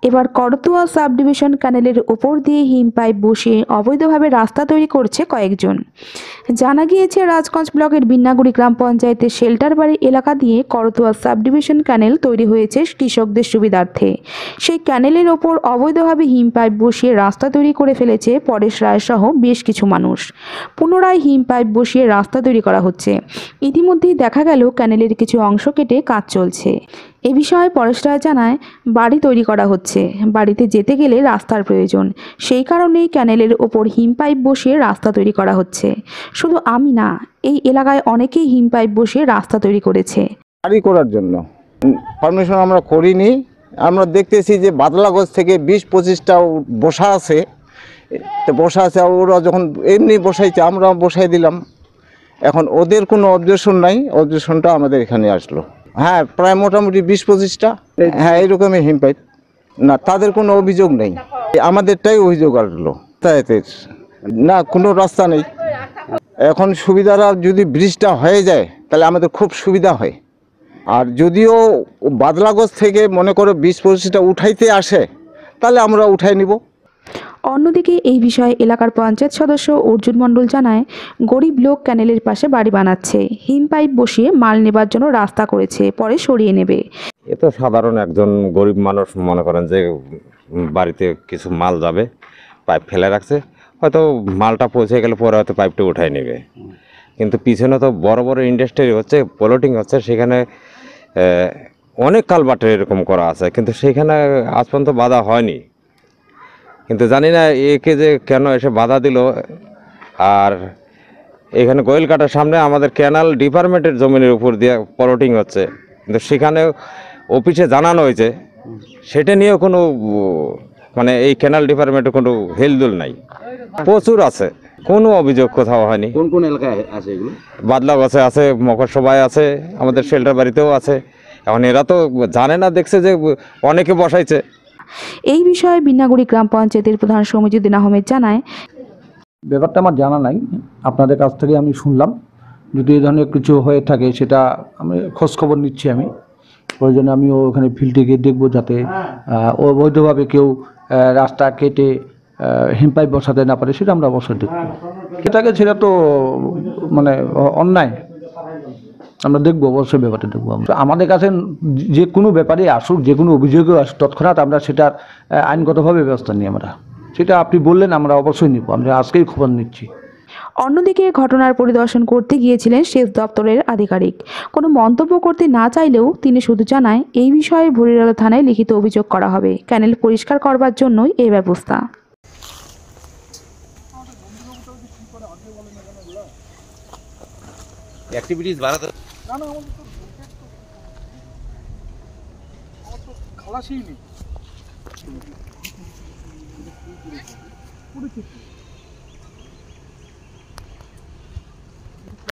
এবার Karatoya sub division ক্যানেলের ওপর দিয়ে হিম পাইপ বসিয়ে অবৈধভাবে রাস্তা তৈরি করছে কয়েকজন। জানা গিয়েছে রাজগঞ্জ ব্লকের বিন্নাগুড়ি গ্রাম পঞ্চায়েতের শেল্টার বাড়ি এলাকা দিয়ে করতোয়া সাব ডিভিশন ক্যানেল তৈরি হয়েছে কৃষকদের সুবিধার্থে। সেই ক্যানেলের ওপর অবৈধভাবে হিম পাইপ বসিয়ে রাস্তা তৈরি করে ফেলেছে পরেশ রায় সহ বেশ কিছু মানুষ। পুনরায় হিম পাইপ বসিয়ে রাস্তা তৈরি করা হচ্ছে। ইতিমধ্যেই দেখা গেল ক্যানেলের কিছু অংশ কেটে কাজ চলছে। এ বিষয়ে পরেশ রায় জানায়, বাড়ি তৈরি করা হচ্ছে, বাড়িতে যেতে গেলে রাস্তার প্রয়োজন, সেই কারণেই ক্যানেলের ওপর হিম পাইপ বসিয়ে রাস্তা তৈরি করা হচ্ছে। শুধু আমি না, এই এলাকায় অনেকেই হিম পাইপ বসিয়ে রাস্তা তৈরি করেছে। বাড়ি করার জন্য পারমিশন আমরা করিনি। আমরা দেখতেছি যে বাদলাগঞ্জ থেকে 20-25টা বসা আছে, ওরা যখন এমনি বসাইছে আমরা বসাই দিলাম। এখন ওদের কোনো অবজেকশন নাই, অবজেকশনটা আমাদের এখানে আসলো। হ্যাঁ, প্রায় মোটামুটি 20-25টা, হ্যাঁ এরকমই হিম পাইপ। না, তাদের কোনো অভিযোগ নেই, আমাদেরটাই অভিযোগ আসলো। যাতায়াতের না, কোনো রাস্তা নেই। এখন সুবিধাটা যদি ব্রিজটা হয়ে যায় তাহলে আমাদের খুব সুবিধা হয়। আর যদিও বাদলাগঞ্জ থেকে মনে করো 20-25টা উঠাইতে আসে তাহলে আমরা উঠাই নিব। অন্যদিকে এই বিষয়ে এলাকার পঞ্চায়েত সদস্য অর্জুন মণ্ডল জানায়, গরিব লোক ক্যানেলের পাশে বাড়ি বানাচ্ছে, হিম পাইপ বসিয়ে মাল নেবার জন্য রাস্তা করেছে, পরে সরিয়ে নেবে। এ তো সাধারণ একজন গরিব মানুষ, মনে করেন যে বাড়িতে কিছু মাল যাবে, পাইপ ফেলে রাখছে, হয়তো মালটা পৌঁছে গেলে পরে হয়তো পাইপটা উঠাই নেবে। কিন্তু পিছনে তো বড় বড় ইন্ডাস্ট্রি হচ্ছে, প্লটিং হচ্ছে, সেখানে অনেক কালভার্ট এরকম করা আছে, কিন্তু সেখানে আজ পর্যন্ত বাধা হয়নি। কিন্তু জানি না একে যে কেন এসে বাধা দিল। আর এখানে গোয়েল কাটার সামনে আমাদের ক্যানাল ডিপার্টমেন্টের জমিনের উপর দিয়ে প্লটিং হচ্ছে, কিন্তু সেখানে অফিসে জানানো হয়েছে, সেটা নিয়েও কোনো মানে এই ক্যানাল ডিপার্টমেন্টের কোনো হেলদোল নাই। প্রচুর আছে, কোনো অভিযোগ কোথাও হয়নি। কোন কোন এলাকায় আছে এগুলো? বাদলাগঞ্জে আছে, মকর সভায় আছে, আমাদের শেল্টার বাড়িতেও আছে। এখন এরা তো জানে না, দেখছে যে অনেকে বসাইছে। এই বিষয়ে বিন্নাগুড়ি গ্রাম পঞ্চায়েতের প্রধান সমীজুদ্দিন আহমেদ জানায়, ব্যাপারটা আমার জানা নাই, আপনাদের কাছ থেকে আমি শুনলাম। যদি এই ধরনের কিছু হয়ে থাকে সেটা আমি খোঁজখবর নিচ্ছি। আমি প্রয়োজনে আমিও ওখানে ফিল্ডে গিয়ে দেখবো, যাতে অবৈধভাবে কেউ রাস্তা কেটে হিমপাইপ বসাতে না পারে, সেটা আমরা অবশ্যই দেখব। সেটা তো মানে অন্যায়, আমরা দেখবো, অবশ্যই ব্যাপারটা দেখবো। আমরা আমাদের কাছে যে কোনো ব্যাপারে আসুক, যে কোনো অভিযোগও আসুক, তৎক্ষণাৎ আমরা সেটার আইনগতভাবে ব্যবস্থা নিই। আমরা সেটা আপনি বললেন, আমরা অবশ্যই নিব, আমরা আজকেই খবর নিচ্ছি। অন্যদিকে ঘটনার পরিদর্শন করতে গিয়েছিলেন সেচ দপ্তরের আধিকারিক। কোনো মন্তব্য করতে না চাইলেও তিনি শুধু জানায়, এই বিষয়ে ভুরিরালা থানায় লিখিত অভিযোগ করা হবে। ক্যানেল পরিষ্কার করবার জন্যই এই ব্যবস্থা। অ্যাক্টিভিটিস বাড়াতে না না, আমাদের তো খালাসই নেই।